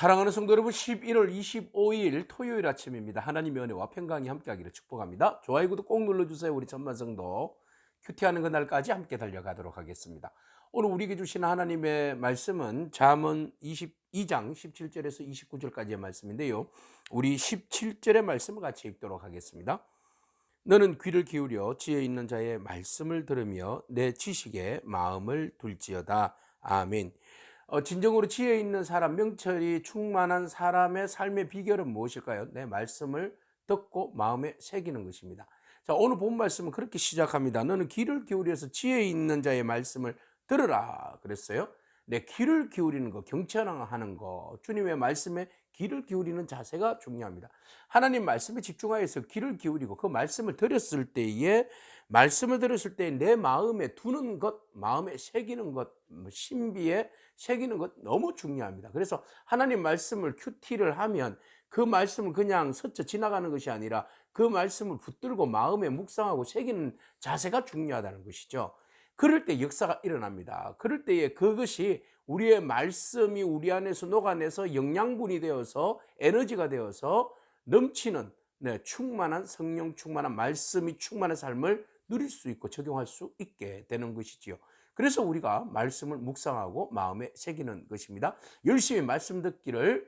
사랑하는 성도 여러분, 11월 25일 토요일 아침입니다. 하나님의 은혜와 평강이 함께하기를 축복합니다. 좋아요, 구독 꼭 눌러주세요. 우리 천만 성도 큐티하는 그날까지 함께 달려가도록 하겠습니다. 오늘 우리에게 주신 하나님의 말씀은 잠언 22장 17절에서 29절까지의 말씀인데요. 우리 17절의 말씀을 같이 읽도록 하겠습니다. 너는 귀를 기울여 지혜 있는 자의 말씀을 들으며 내 지식에 마음을 둘지어다. 아멘. 진정으로 지혜 있는 사람, 명철이 충만한 사람의 삶의 비결은 무엇일까요? 내 말씀을 듣고 마음에 새기는 것입니다. 자, 오늘 본 말씀은 그렇게 시작합니다. 너는 귀를 기울여서 지혜 있는 자의 말씀을 들으라 그랬어요. 내 귀를 기울이는 거, 경청하는 거, 주님의 말씀에 귀를 기울이는 자세가 중요합니다. 하나님 말씀에 집중하여서 귀를 기울이고 그 말씀을 들었을 때에 내 마음에 두는 것, 마음에 새기는 것, 신비에 새기는 것 너무 중요합니다. 그래서 하나님 말씀을 큐티를 하면 그 말씀을 그냥 스쳐 지나가는 것이 아니라 그 말씀을 붙들고 마음에 묵상하고 새기는 자세가 중요하다는 것이죠. 그럴 때 역사가 일어납니다. 그럴 때에 그것이 우리의 말씀이 우리 안에서 녹아내서 영양분이 되어서 에너지가 되어서 넘치는 충만한 성령 충만한 말씀이 충만한 삶을 누릴 수 있고 적용할 수 있게 되는 것이지요. 그래서 우리가 말씀을 묵상하고 마음에 새기는 것입니다. 열심히 말씀 듣기에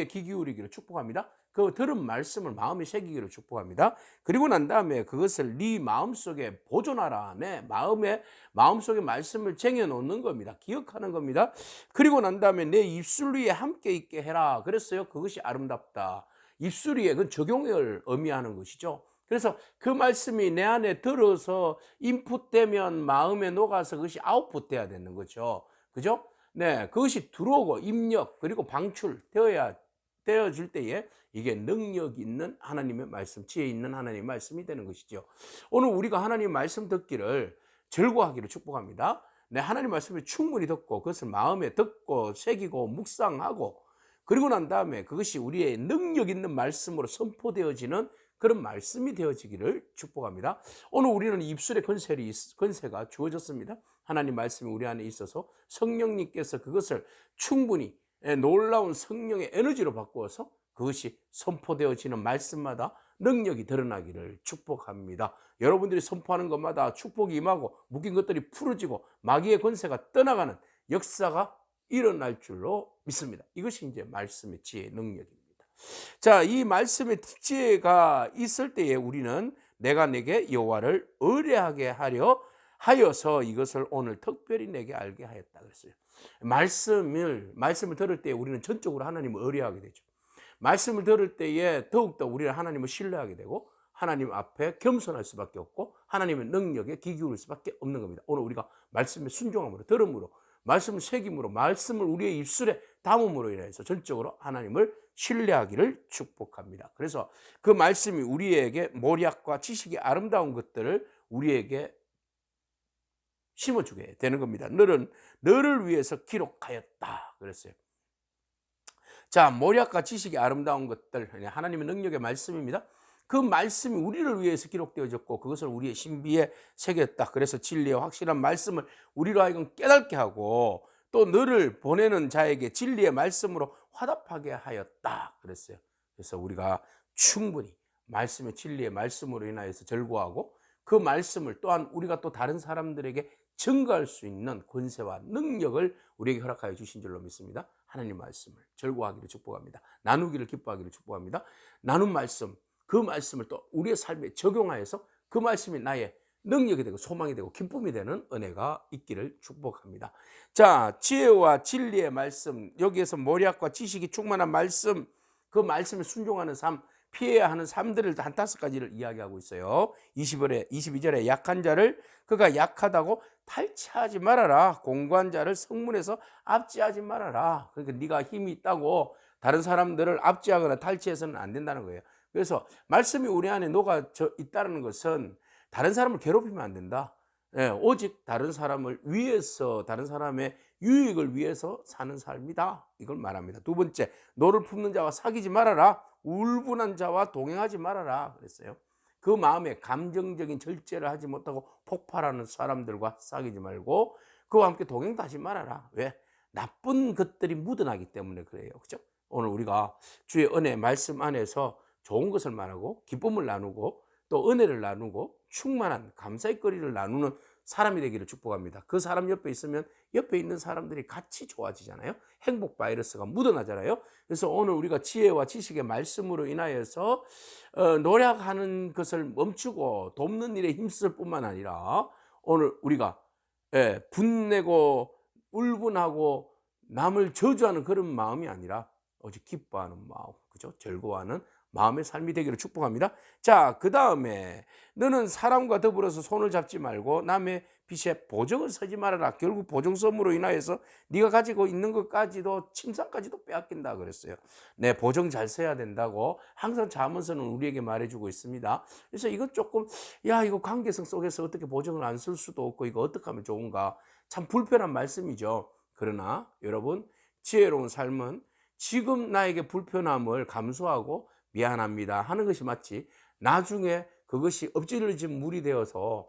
귀 기울이기를 축복합니다. 그 들은 말씀을 마음에 새기기를 축복합니다. 그리고 난 다음에 그것을 네 마음속에 보존하라. 내 마음속에 말씀을 쟁여놓는 겁니다. 기억하는 겁니다. 그리고 난 다음에 내 입술 위에 함께 있게 해라. 그랬어요. 그것이 아름답다. 입술 위에 그 적용을 의미하는 것이죠. 그래서 그 말씀이 내 안에 들어서 인풋되면 마음에 녹아서 그것이 아웃풋돼야 되는 거죠. 그죠? 네, 그것이 들어오고 입력 그리고 방출되어질 때에 이게 능력 있는 하나님의 말씀, 지혜 있는 하나님의 말씀이 되는 것이죠. 오늘 우리가 하나님 말씀 듣기를 즐거워하기를 축복합니다. 네, 하나님 말씀을 충분히 듣고 그것을 마음에 듣고 새기고 묵상하고 그리고 난 다음에 그것이 우리의 능력 있는 말씀으로 선포되어지는 그런 말씀이 되어지기를 축복합니다. 오늘 우리는 입술의 권세가 주어졌습니다. 하나님 말씀이 우리 안에 있어서 성령님께서 그것을 충분히 놀라운 성령의 에너지로 바꾸어서 그것이 선포되어지는 말씀마다 능력이 드러나기를 축복합니다. 여러분들이 선포하는 것마다 축복이 임하고 묶인 것들이 풀어지고 마귀의 권세가 떠나가는 역사가 일어날 줄로 믿습니다. 이것이 이제 말씀의 지혜의 능력입니다. 자, 이 말씀의 지혜가 있을 때에 우리는 내가 내게 여호와를 의뢰하게 하여서 이것을 오늘 특별히 내게 알게 하였다 그랬어요. 말씀을 들을 때 우리는 전적으로 하나님을 의뢰하게 되죠. 말씀을 들을 때에 더욱더 우리는 하나님을 신뢰하게 되고 하나님 앞에 겸손할 수밖에 없고 하나님의 능력에 귀 기울일 수밖에 없는 겁니다. 오늘 우리가 말씀의 순종함으로 들음으로 말씀을 새김으로 말씀을 우리의 입술에 담음으로 인해서 전적으로 하나님을 신뢰하기를 축복합니다. 그래서 그 말씀이 우리에게 모략과 지식의 아름다운 것들을 우리에게 심어주게 되는 겁니다. 너를 위해서 기록하였다 그랬어요. 자, 모략과 지식의 아름다운 것들, 하나님의 능력의 말씀입니다. 그 말씀이 우리를 위해서 기록되어졌고 그것을 우리의 신비에 새겼다. 그래서 진리의 확실한 말씀을 우리로 하여금 깨닫게 하고 또 너를 보내는 자에게 진리의 말씀으로 화답하게 하였다 그랬어요. 그래서 우리가 충분히 말씀의 진리의 말씀으로 인하여서 절구하고 그 말씀을 또한 우리가 또 다른 사람들에게 증거할 수 있는 권세와 능력을 우리에게 허락하여 주신 줄로 믿습니다. 하나님 말씀을 절구하기를 축복합니다. 나누기를 기뻐하기를 축복합니다. 나눈 말씀, 그 말씀을 또 우리의 삶에 적용하여서 그 말씀이 나의 능력이 되고 소망이 되고 기쁨이 되는 은혜가 있기를 축복합니다. 자, 지혜와 진리의 말씀, 여기에서 모략과 지식이 충만한 말씀, 그 말씀에 순종하는 삶, 피해야 하는 삶들을 한 5가지를 이야기하고 있어요. 22절에 약한 자를 그가 약하다고 탈취하지 말아라. 공고한 자를 성문에서 압제하지 말아라. 그러니까 네가 힘이 있다고 다른 사람들을 압제하거나 탈취해서는 안 된다는 거예요. 그래서 말씀이 우리 안에 녹아져 있다는 것은 다른 사람을 괴롭히면 안 된다. 오직 다른 사람을 위해서, 다른 사람의 유익을 위해서 사는 삶이다. 이걸 말합니다. 두 번째, 노를 품는 자와 사귀지 말아라. 울분한 자와 동행하지 말아라 그랬어요. 그 마음에 감정적인 절제를 하지 못하고 폭발하는 사람들과 사귀지 말고 그와 함께 동행도 하지 말아라. 왜? 나쁜 것들이 묻어나기 때문에 그래요. 그죠? 오늘 우리가 주의 은혜 말씀 안에서 좋은 것을 말하고 기쁨을 나누고 또 은혜를 나누고 충만한 감사의 거리를 나누는 사람이 되기를 축복합니다. 그 사람 옆에 있으면 옆에 있는 사람들이 같이 좋아지잖아요. 행복 바이러스가 묻어나잖아요. 그래서 오늘 우리가 지혜와 지식의 말씀으로 인하여서 노력하는 것을 멈추고 돕는 일에 힘쓸 뿐만 아니라 오늘 우리가 분내고 울분하고 남을 저주하는 그런 마음이 아니라 오직 기뻐하는 마음, 그죠? 즐거워하는 마음의 삶이 되기를 축복합니다. 자, 그 다음에 너는 사람과 더불어서 손을 잡지 말고 남의 빚에 보증을 서지 말아라. 결국 보증섬으로 인하여서 네가 가지고 있는 것까지도 침상까지도 빼앗긴다 그랬어요. 네, 보증 잘 서야 된다고 항상 잠언서는 우리에게 말해주고 있습니다. 그래서 이건 조금 이거 관계성 속에서 어떻게 보증을 안 쓸 수도 없고 이거 어떻게 하면 좋은가, 참 불편한 말씀이죠. 그러나 여러분, 지혜로운 삶은 지금 나에게 불편함을 감수하고 미안합니다 하는 것이 맞지, 나중에 그것이 엎질러진 물이 되어서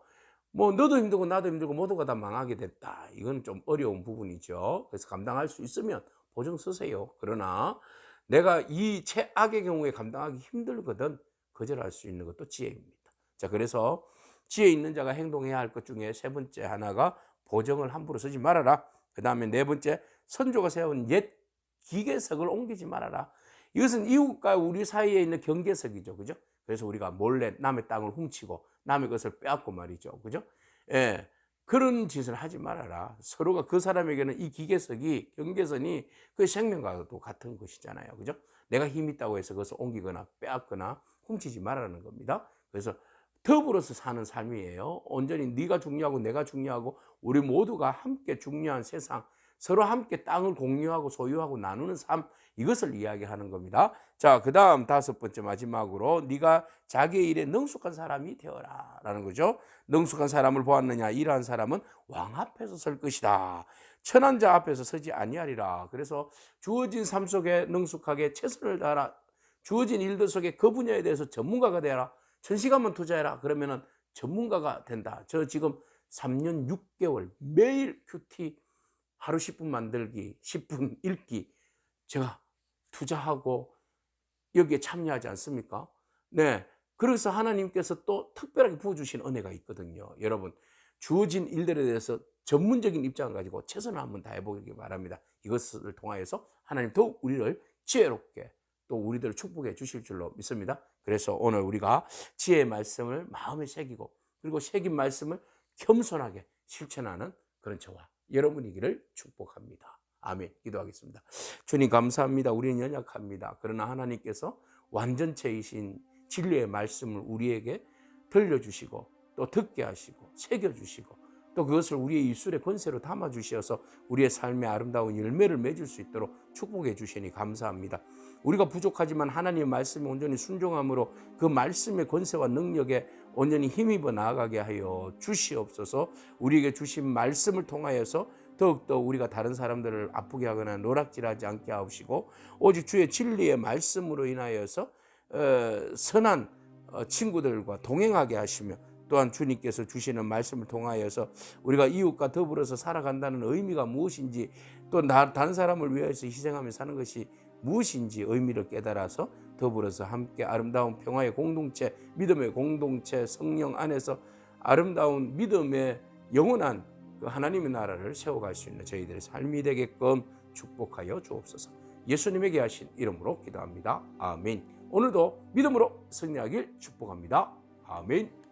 뭐 너도 힘들고 나도 힘들고 모두가 다 망하게 됐다, 이건 좀 어려운 부분이죠. 그래서 감당할 수 있으면 보증 쓰세요. 그러나 내가 이 최악의 경우에 감당하기 힘들거든, 거절할 수 있는 것도 지혜입니다. 자, 그래서 지혜 있는 자가 행동해야 할 것 중에 세 번째 하나가 보증을 함부로 쓰지 말아라. 그 다음에 네 번째, 선조가 세운 옛 기계석을 옮기지 말아라. 이것은 이웃과 우리 사이에 있는 경계석이죠. 그죠? 그래서 우리가 몰래 남의 땅을 훔치고 남의 것을 빼앗고 말이죠. 그죠? 예. 그런 짓을 하지 말아라. 서로가 그 사람에게는 이 기계석이, 경계선이 그 생명과도 같은 것이잖아요. 그죠? 내가 힘 있다고 해서 그것을 옮기거나 빼앗거나 훔치지 말라는 겁니다. 그래서 더불어서 사는 삶이에요. 온전히 네가 중요하고 내가 중요하고 우리 모두가 함께 중요한 세상, 서로 함께 땅을 공유하고 소유하고 나누는 삶, 이것을 이야기하는 겁니다. 자, 그 다음 다섯 번째 마지막으로 네가 자기의 일에 능숙한 사람이 되어라 라는 거죠. 능숙한 사람을 보았느냐, 이러한 사람은 왕 앞에서 설 것이다. 천한 자 앞에서 서지 아니하리라. 그래서 주어진 삶 속에 능숙하게 최선을 다하라. 주어진 일들 속에 그 분야에 대해서 전문가가 되어라. 1000시간만 투자해라. 그러면은 전문가가 된다. 저 지금 3년 6개월 매일 큐티 하루 10분 만들기, 10분 읽기, 제가 투자하고 여기에 참여하지 않습니까? 네. 그래서 하나님께서 또 특별하게 부어주신 은혜가 있거든요. 여러분, 주어진 일들에 대해서 전문적인 입장을 가지고 최선을 한번 다해보기 바랍니다. 이것을 통하여서 하나님 더욱 우리를 지혜롭게 또 우리들을 축복해 주실 줄로 믿습니다. 그래서 오늘 우리가 지혜의 말씀을 마음에 새기고 그리고 새긴 말씀을 겸손하게 실천하는 그런 저와 여러분이기를 축복합니다. 아멘. 기도하겠습니다. 주님 감사합니다. 우리는 연약합니다. 그러나 하나님께서 완전체이신 진리의 말씀을 우리에게 들려주시고 또 듣게 하시고 새겨주시고 또 그것을 우리의 입술의 권세로 담아주셔서 우리의 삶의 아름다운 열매를 맺을 수 있도록 축복해 주시니 감사합니다. 우리가 부족하지만 하나님의 말씀에 온전히 순종함으로 그 말씀의 권세와 능력에 온전히 힘입어 나아가게 하여 주시옵소서. 우리에게 주신 말씀을 통하여서 더욱더 우리가 다른 사람들을 아프게 하거나 노락질하지 않게 하옵시고 오직 주의 진리의 말씀으로 인하여서 선한 친구들과 동행하게 하시며 또한 주님께서 주시는 말씀을 통하여서 우리가 이웃과 더불어서 살아간다는 의미가 무엇인지 또 다른 사람을 위해서 희생하며 사는 것이 무엇인지 의미를 깨달아서 더불어서 함께 아름다운 평화의 공동체, 믿음의 공동체, 성령 안에서 아름다운 믿음의 영원한 그 하나님의 나라를 세워갈 수 있는 저희들의 삶이 되게끔 축복하여 주옵소서. 예수님에게 하신 이름으로 기도합니다. 아멘. 오늘도 믿음으로 승리하길 축복합니다. 아멘.